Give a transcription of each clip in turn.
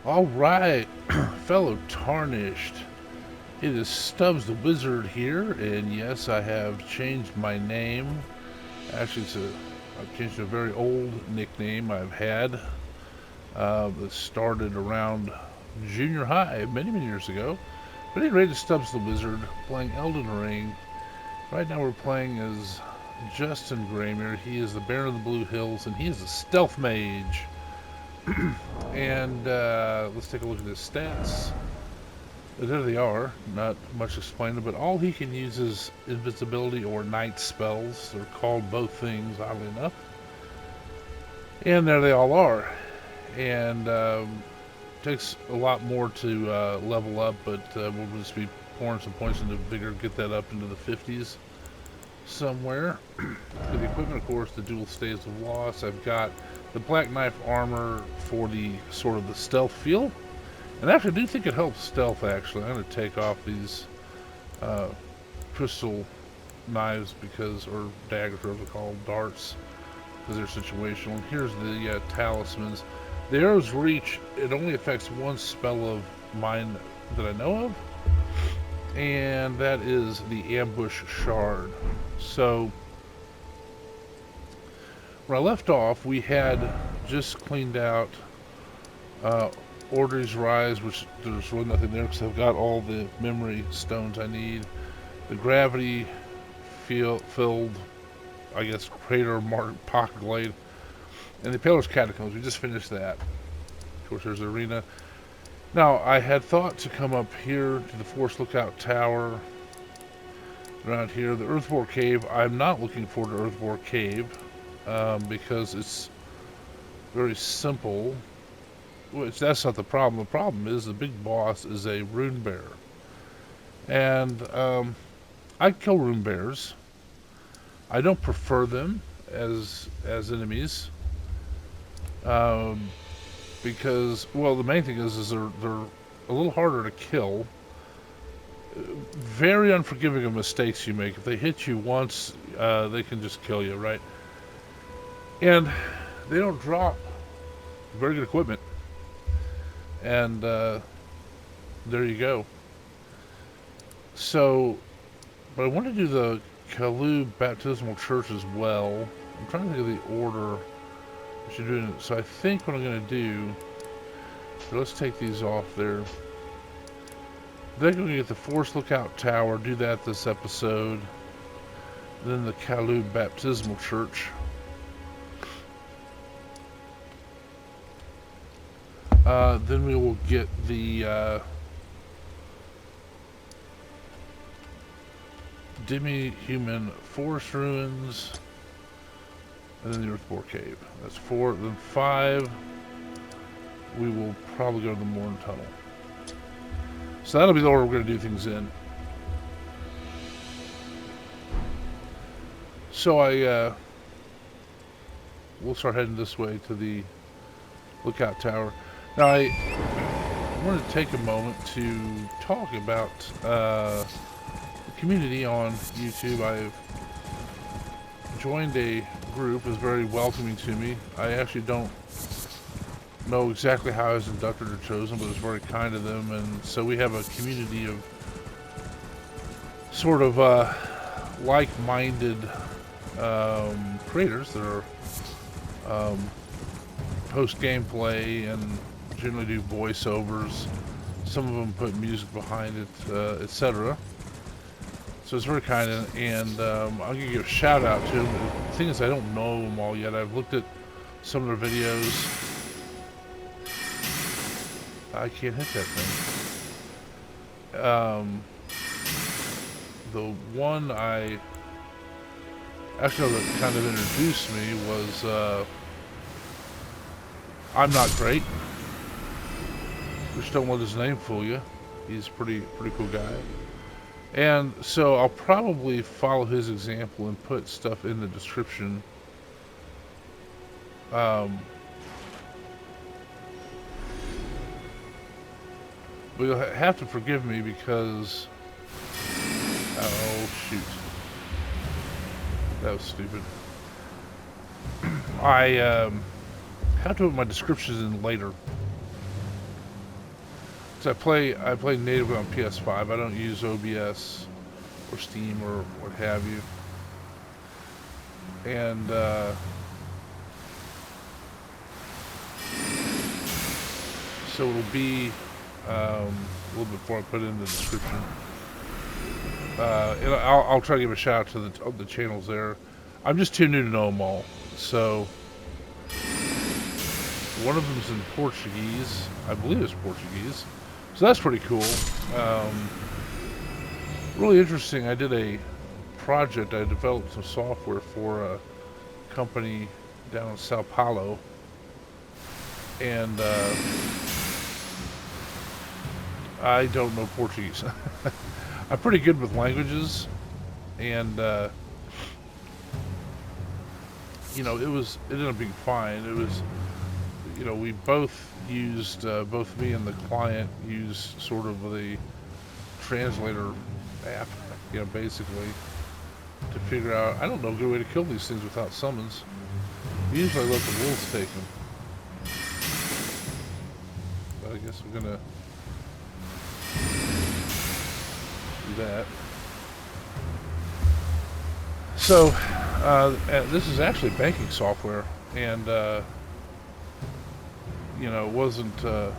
All right, fellow Tarnished. It is Stubbs the Wizard here, and yes, I have changed my name. Actually, I've changed a very old nickname I've had that started around junior high many years ago. But at any rate, it's Stubbs the Wizard playing Elden Ring. Right now, we're playing as Justin Graymere. He is the Baron of the Blue Hills, and he is a stealth mage. And let's take a look at his stats. There they are. Not much explained, but all he can use is invisibility or night spells. They're called both things, oddly enough. And there they all are. And takes a lot more to level up, but we'll just be pouring some points into vigor, get that up into the 50s somewhere. For the equipment, of course, the dual staves of loss. I've got the black knife armor for the sort of the stealth feel. And actually, I do think it helps stealth, actually. I'm going to take off these crystal knives because, or daggers, whatever they're called, darts, because they're situational. And here's the talismans. The arrow's reach, it only affects one spell of mine that I know of, and that is the ambush shard. So, where I left off, we had just cleaned out Order's Rise, which there's really nothing there because I've got all the memory stones I need. The gravity filled, I guess, crater marked pocket glade. And the Paler's Catacombs, we just finished that. Of course, there's the arena. Now, I had thought to come up here to the Forest Lookout Tower. Around here, the Earthbore Cave. I'm not looking forward to Earthbore Cave because it's very simple. Which that's not the problem. The problem is the big boss is a rune bearer, and I kill rune bearers. I don't prefer them as enemies because, well, the main thing is they're a little harder to kill. Very unforgiving of mistakes you make. If they hit you once, they can just kill you, right? And they don't drop very good equipment. And there you go. So, but I want to do the Kalu Baptismal Church as well. I'm trying to think of the order I should do it. So I think what I'm going to do, so let's take these off there. Then we're going to get the Forest Lookout Tower, do that this episode. Then the Kalu Baptismal Church. Then we will get the demi-human forest ruins, and then the Earthbore Cave. That's 4. Then 5, we will probably go to the Morn Tunnel. So that'll be the order we're going to do things in. So we'll start heading this way to the Lookout Tower. Now, I wanted to take a moment to talk about the community on YouTube. I've joined a group. It's very welcoming to me. I actually don't know exactly how I was inducted or chosen, but it was very kind of them. And so we have a community of sort of like-minded creators that are post gameplay and generally do voiceovers. Some of them put music behind it, etc. So it's very kind, and I'm going to give a shout out to them. The thing is, I don't know them all yet. I've looked at some of their videos. I can't hit that thing. The one I actually know that kind of introduced me was I'm Not Great. Just don't let his name fool you. He's a pretty cool guy. And so I'll probably follow his example and put stuff in the description. But you'll have to forgive me because... Oh, shoot. That was stupid. I have to put my descriptions in later. So I play natively on PS5. I don't use OBS or Steam or what have you. And so it'll be a little bit before I put it in the description. And I'll try to give a shout out to the channels there. I'm just too new to know them all. So one of them's in Portuguese. I believe it's Portuguese. So that's pretty cool. Really interesting. I did a project. I developed some software for a company down in Sao Paulo. And I don't know Portuguese. I'm pretty good with languages. And you know, it ended up being fine. It was, you know, we both used, both me and the client used sort of the translator app, you know, basically to figure out, I don't know, a good way to kill these things without summons. Usually I let the wolves take them. But I guess we're gonna do that. So, this is actually banking software, and you know, it wasn't too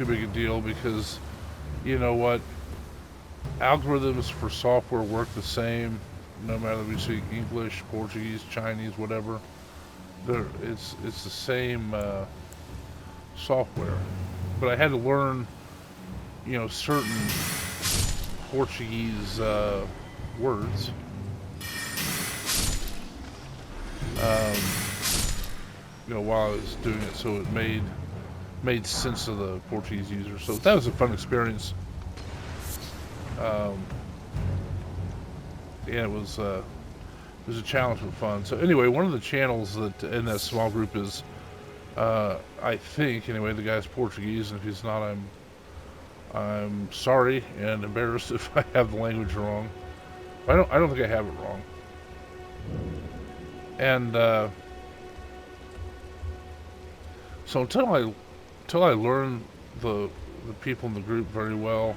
big a deal because, you know what, algorithms for software work the same no matter if we speak English, Portuguese, Chinese, whatever. It's the same software, but I had to learn, you know, certain Portuguese words. You know, while I was doing it, so it made sense to the Portuguese user. So that was a fun experience. Yeah, it was a challenge but fun. So anyway, one of the channels that in that small group is, I think anyway, the guy's Portuguese, and if he's not, I'm sorry and embarrassed if I have the language wrong. I don't think I have it wrong. And so until I learn the people in the group very well,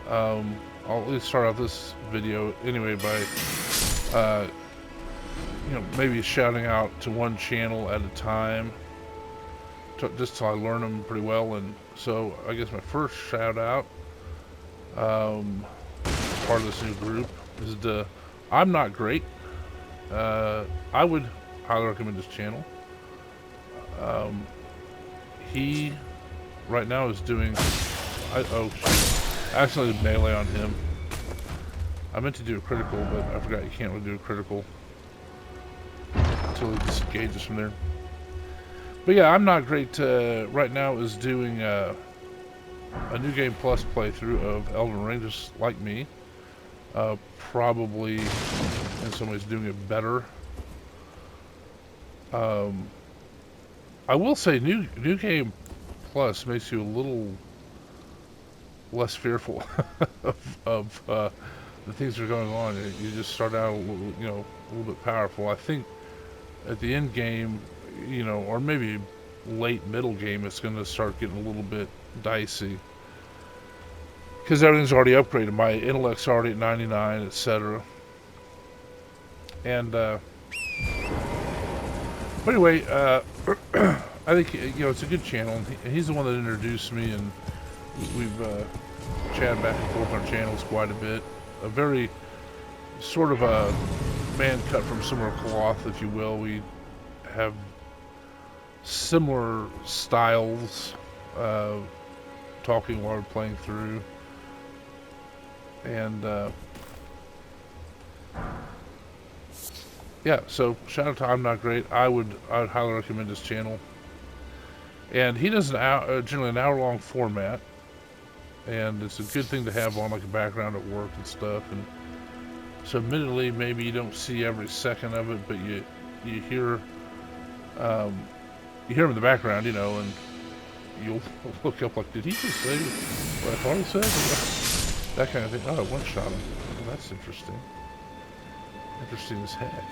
I'll at least start out this video anyway by you know, maybe shouting out to one channel at a time, just till I learn them pretty well. And so I guess my first shout out, as part of this new group, is to I'm Not Great. I would highly recommend this channel. He right now is doing I accidentally did melee on him. I meant to do a critical, but I forgot you can't really do a critical until he disengages from there. But yeah, I'm Not Great right now is doing a New Game Plus playthrough of Elden Ring, just like me. Probably in some ways doing it better. I will say New Game Plus makes you a little less fearful of the things that are going on. You just start out a little bit powerful. I think at the end game, you know, or maybe late middle game, it's going to start getting a little bit dicey because everything's already upgraded. My intellect's already at 99, etc. And but anyway, I think, you know, it's a good channel. He's the one that introduced me, and we've chatted back and forth on channels quite a bit. A very sort of a man cut from similar cloth, if you will. We have similar styles, talking while we're playing through, and yeah. So shout out to I'm Not Great. I would highly recommend his channel. And he does generally an hour-long format, and it's a good thing to have on like a background at work and stuff. And so, admittedly, maybe you don't see every second of it, but you hear him in the background, you know, and you'll look up like, did he just say what I thought he said? That kind of thing. Oh, one shot him. Well, that's interesting. Interesting as heck.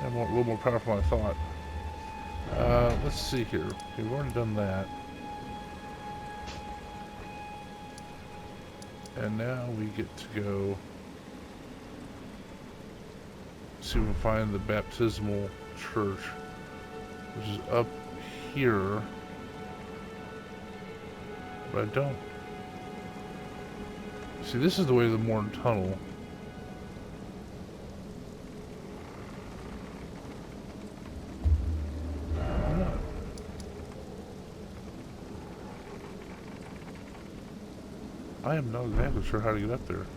And a little more powerful than I thought. Let's see here. Okay, we've already done that. And now we get to go see if we can find the baptismal church, which is up here. But I don't. See, this is the way to the Morton Tunnel. I'm not. I am not exactly sure how to get up there.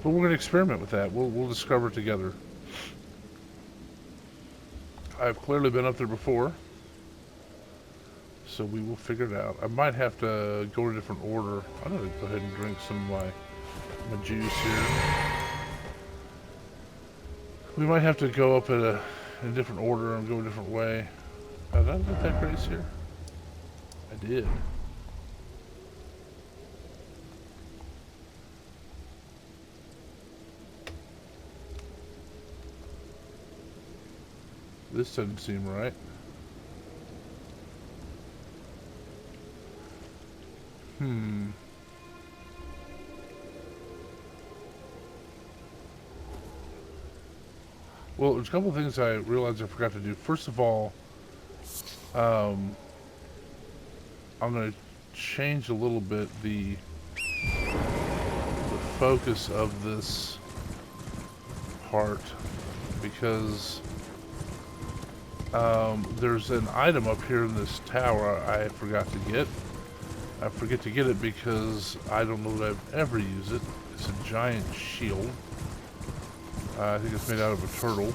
But we're going to experiment with that. We'll discover it together. I've clearly been up there before, so we will figure it out. I might have to go in a different order. I'm going to go ahead and drink some of my juice here. We might have to go up in a different order and go a different way. Did I let that grace here? I did. This doesn't seem right. Well, there's a couple of things I realized I forgot to do. First of all, I'm going to change a little bit the focus of this part, because there's an item up here in this tower I forgot to get. I forget to get it because I don't know that I've ever used it. It's a giant shield. I think it's made out of a turtle.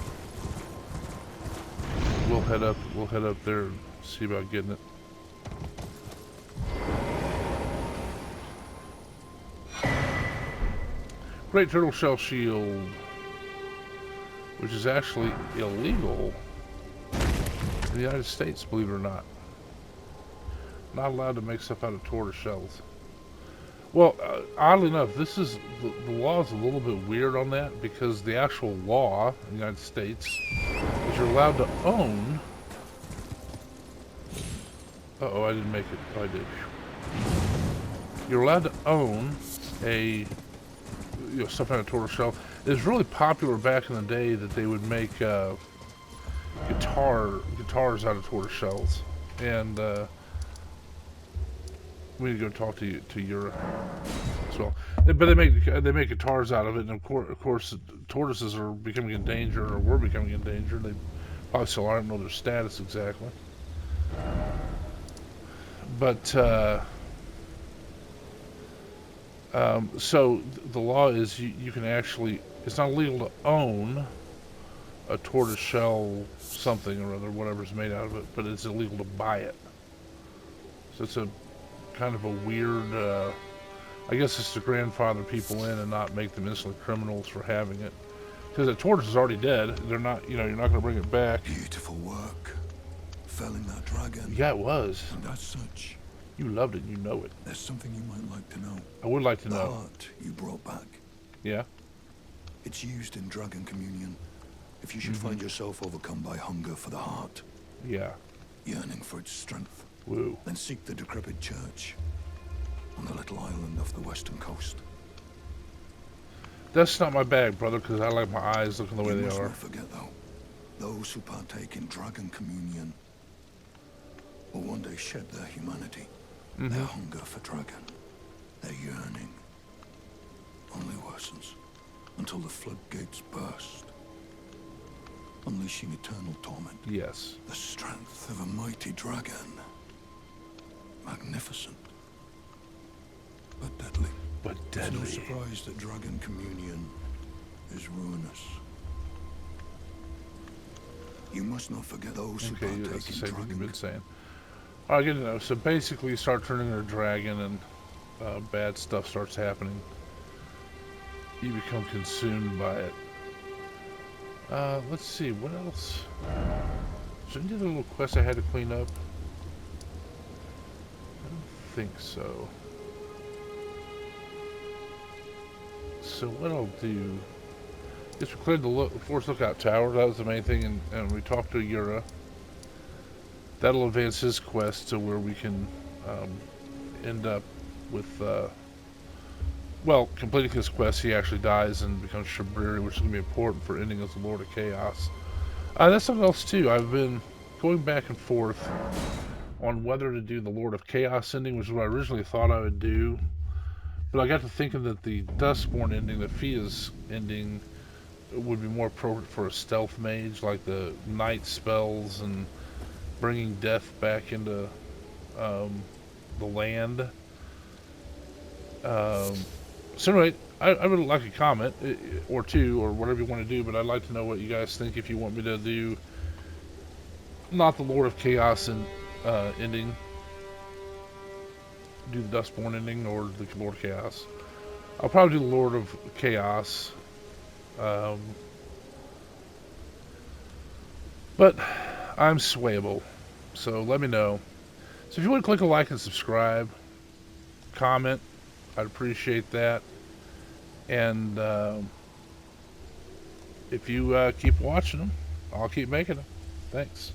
We'll head up there and see about getting it. Great turtle shell shield, which is actually illegal in the United States, believe it or not. Not allowed to make stuff out of tortoise shells. Well, oddly enough, this is the law is a little bit weird on that, because the actual law in the United States is you're allowed to own. Uh-oh, I didn't make it. Oh, I did. You're allowed to own a stuff out of tortoise shell. It was really popular back in the day that they would make guitars out of tortoise shells, and we need to go talk to Europe as well. But they make guitars out of it, and of course, tortoises are becoming endangered, or were becoming endangered. They probably still are. I don't know their status exactly. But so the law is you can actually, it's not illegal to own a tortoise shell something or other, whatever's made out of it, but it's illegal to buy it. So it's a kind of a weird, I guess it's to grandfather people in and not make them instantly criminals for having it. Because the tortoise is already dead. They're not, you're not going to bring it back. Beautiful work. Felling that dragon. Yeah, it was. And as such, you loved it, you know it. there's something you might like to know. I would like to The know. heart you brought back. Yeah? It's used in dragon communion. If you should find yourself overcome by hunger for the heart, Yeah. yearning for its strength, Woo. then seek the decrepit church on the little island off the western coast. That's not my bag, brother, because I like my eyes looking the way You they must are. not forget, though, those who partake in dragon communion will one day shed their humanity, their hunger for dragon, their yearning only worsens until the floodgates burst, unleashing eternal torment. Yes. The strength of a mighty dragon. Magnificent, but deadly. But It's deadly. no surprise that dragon communion is ruinous. You must not forget those who Okay, partake that's the in same thing you've dragon. been saying. Alright, good to know. So basically you start turning into a dragon and bad stuff starts happening. You become consumed by it. Let's see, what else? Is there any other little quests I had to clean up? I don't think so. So what I'll do, is we cleared the Force Lookout Tower. That was the main thing, and we talked to Yura. That'll advance his quest to where we can end up with well, completing his quest, he actually dies and becomes Shabriri, which is going to be important for ending as the Lord of Chaos. That's something else too. I've been going back and forth on whether to do the Lord of Chaos ending, which is what I originally thought I would do. But I got to thinking that the Dustborn ending, the Fia's ending, would be more appropriate for a stealth mage, like the night spells and bringing death back into the land. So anyway, I would like a comment or two or whatever you want to do, but I'd like to know what you guys think. If you want me to do not the Lord of Chaos and ending, do the Dustborn ending or the Lord of Chaos. I'll probably do the Lord of Chaos. Um, but I'm swayable, so let me know. So if you want to click a like and subscribe, comment, I'd appreciate that. And if you keep watching them, I'll keep making them. Thanks.